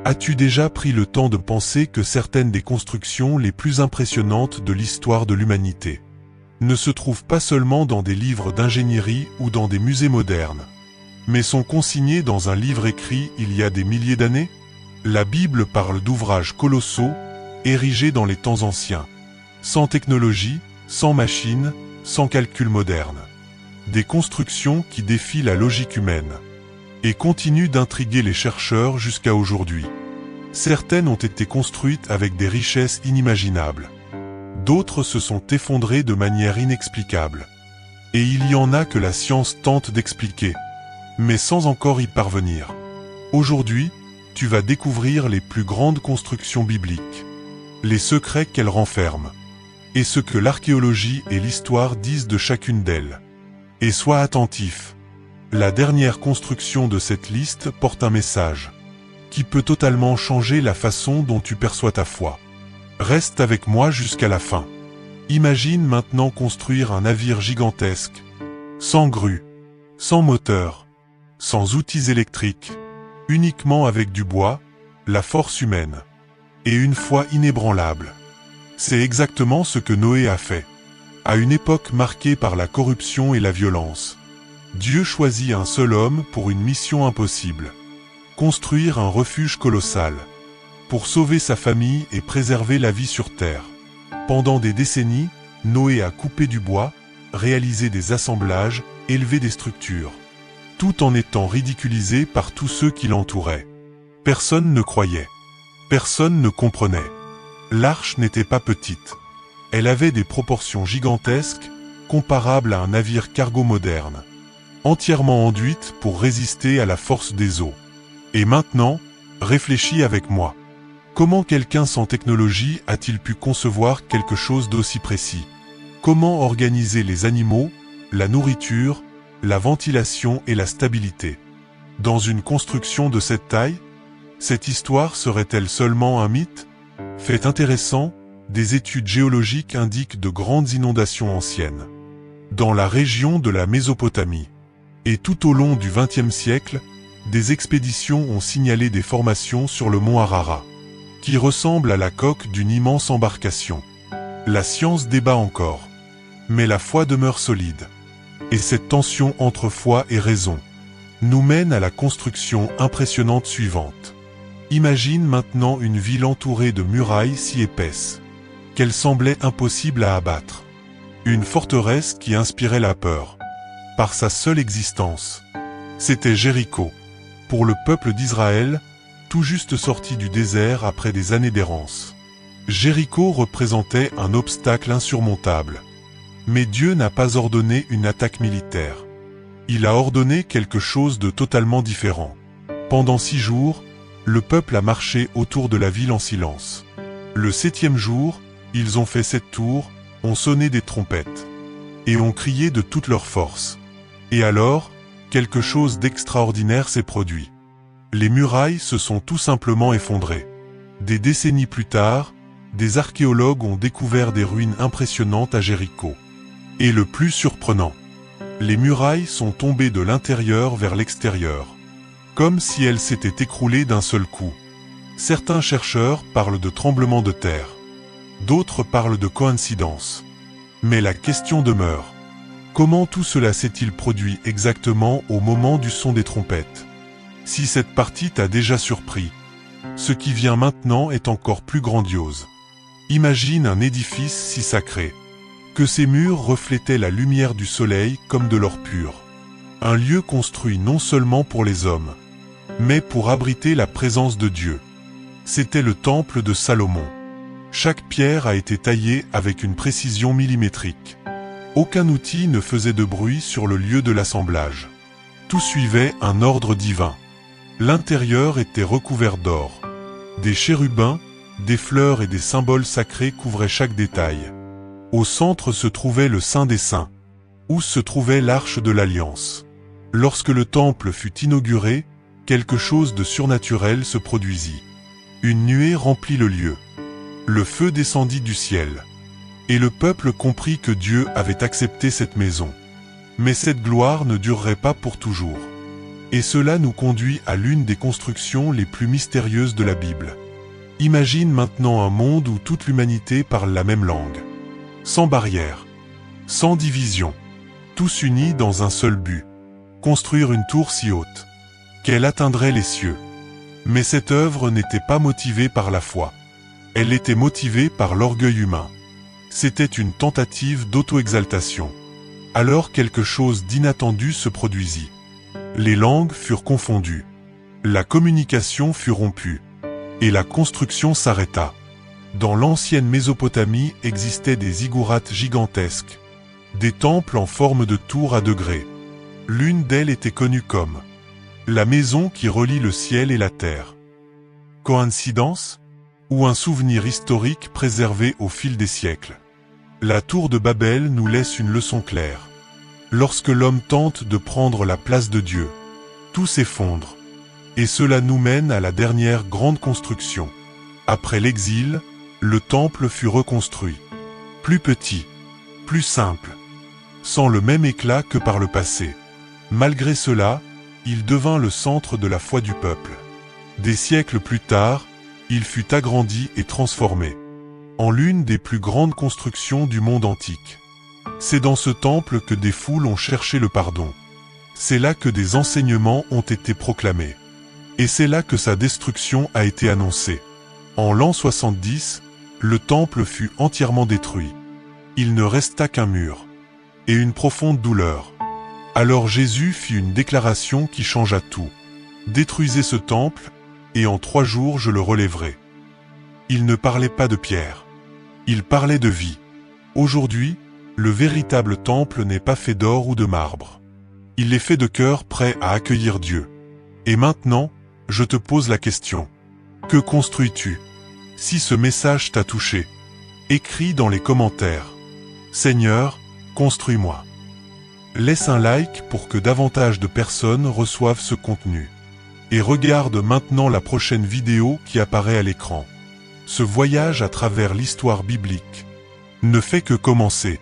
As-tu déjà pris le temps de penser que certaines des constructions les plus impressionnantes de l'histoire de l'humanité ne se trouvent pas seulement dans des livres d'ingénierie ou dans des musées modernes, mais sont consignées dans un livre écrit il y a des milliers d'années? La Bible parle d'ouvrages colossaux, érigés dans les temps anciens, sans technologie, sans machines, sans calcul moderne. Des constructions qui défient la logique humaine et continuent d'intriguer les chercheurs jusqu'à aujourd'hui. Certaines ont été construites avec des richesses inimaginables. D'autres se sont effondrées de manière inexplicable. Et il y en a que la science tente d'expliquer, mais sans encore y parvenir. Aujourd'hui, tu vas découvrir les plus grandes constructions bibliques, les secrets qu'elles renferment, et ce que l'archéologie et l'histoire disent de chacune d'elles. Et sois attentif. La dernière construction de cette liste porte un message qui peut totalement changer la façon dont tu perçois ta foi. Reste avec moi jusqu'à la fin. Imagine maintenant construire un navire gigantesque, sans grue, sans moteur, sans outils électriques, uniquement avec du bois, la force humaine, et une foi inébranlable. C'est exactement ce que Noé a fait. À une époque marquée par la corruption et la violence, Dieu choisit un seul homme pour une mission impossible. Construire un refuge colossal, pour sauver sa famille et préserver la vie sur terre. Pendant des décennies, Noé a coupé du bois, réalisé des assemblages, élevé des structures, tout en étant ridiculisé par tous ceux qui l'entouraient. Personne ne croyait. Personne ne comprenait. L'arche n'était pas petite. Elle avait des proportions gigantesques, comparables à un navire cargo moderne, entièrement enduite pour résister à la force des eaux. Et maintenant, réfléchis avec moi. Comment quelqu'un sans technologie a-t-il pu concevoir quelque chose d'aussi précis? Comment organiser les animaux, la nourriture, la ventilation et la stabilité? Dans une construction de cette taille, cette histoire serait-elle seulement un mythe? Fait intéressant, des études géologiques indiquent de grandes inondations anciennes dans la région de la Mésopotamie. Et tout au long du XXe siècle, des expéditions ont signalé des formations sur le mont Ararat, qui ressemblent à la coque d'une immense embarcation. La science débat encore, mais la foi demeure solide. Et cette tension entre foi et raison nous mène à la construction impressionnante suivante. Imagine maintenant une ville entourée de murailles si épaisses qu'elles semblaient impossibles à abattre. Une forteresse qui inspirait la peur par sa seule existence. C'était Jéricho, pour le peuple d'Israël, tout juste sorti du désert après des années d'errance. Jéricho représentait un obstacle insurmontable. Mais Dieu n'a pas ordonné une attaque militaire. Il a ordonné quelque chose de totalement différent. Pendant 6 jours, le peuple a marché autour de la ville en silence. Le 7e jour, ils ont fait 7 tours, ont sonné des trompettes, et ont crié de toute leur force. Et alors, quelque chose d'extraordinaire s'est produit. Les murailles se sont tout simplement effondrées. Des décennies plus tard, des archéologues ont découvert des ruines impressionnantes à Jéricho. Et le plus surprenant, les murailles sont tombées de l'intérieur vers l'extérieur, comme si elles s'étaient écroulées d'un seul coup. Certains chercheurs parlent de tremblement de terre, d'autres parlent de coïncidence. Mais la question demeure. Comment tout cela s'est-il produit exactement au moment du son des trompettes? Si cette partie t'a déjà surpris, ce qui vient maintenant est encore plus grandiose. Imagine un édifice si sacré, que ses murs reflétaient la lumière du soleil comme de l'or pur. Un lieu construit non seulement pour les hommes, mais pour abriter la présence de Dieu. C'était le temple de Salomon. Chaque pierre a été taillée avec une précision millimétrique. Aucun outil ne faisait de bruit sur le lieu de l'assemblage. Tout suivait un ordre divin. L'intérieur était recouvert d'or. Des chérubins, des fleurs et des symboles sacrés couvraient chaque détail. Au centre se trouvait le Saint des Saints, où se trouvait l'Arche de l'Alliance. Lorsque le temple fut inauguré, quelque chose de surnaturel se produisit. Une nuée remplit le lieu. Le feu descendit du ciel. Et le peuple comprit que Dieu avait accepté cette maison. Mais cette gloire ne durerait pas pour toujours. Et cela nous conduit à l'une des constructions les plus mystérieuses de la Bible. Imagine maintenant un monde où toute l'humanité parle la même langue. Sans barrière, sans division, tous unis dans un seul but. Construire une tour si haute qu'elle atteindrait les cieux. Mais cette œuvre n'était pas motivée par la foi. Elle était motivée par l'orgueil humain. C'était une tentative d'auto-exaltation. Alors quelque chose d'inattendu se produisit. Les langues furent confondues. La communication fut rompue. Et la construction s'arrêta. Dans l'ancienne Mésopotamie existaient des ziggourats gigantesques. Des temples en forme de tour à degrés. L'une d'elles était connue comme la maison qui relie le ciel et la terre. Coïncidence? Ou un souvenir historique préservé au fil des siècles? La tour de Babel nous laisse une leçon claire. Lorsque l'homme tente de prendre la place de Dieu, tout s'effondre. Et cela nous mène à la dernière grande construction. Après l'exil, le temple fut reconstruit. Plus petit, plus simple, sans le même éclat que par le passé. Malgré cela, il devint le centre de la foi du peuple. Des siècles plus tard, il fut agrandi et transformé en l'une des plus grandes constructions du monde antique. C'est dans ce temple que des foules ont cherché le pardon. C'est là que des enseignements ont été proclamés. Et c'est là que sa destruction a été annoncée. En l'an 70, le temple fut entièrement détruit. Il ne resta qu'un mur et une profonde douleur. Alors Jésus fit une déclaration qui changea tout. « Détruisez ce temple, et en 3 jours je le relèverai. » Il ne parlait pas de pierre. Il parlait de vie. Aujourd'hui, le véritable temple n'est pas fait d'or ou de marbre. Il est fait de cœurs prêts à accueillir Dieu. Et maintenant, je te pose la question. Que construis-tu? Si ce message t'a touché, écris dans les commentaires. Seigneur, construis-moi. Laisse un like pour que davantage de personnes reçoivent ce contenu. Et regarde maintenant la prochaine vidéo qui apparaît à l'écran. Ce voyage à travers l'histoire biblique ne fait que commencer.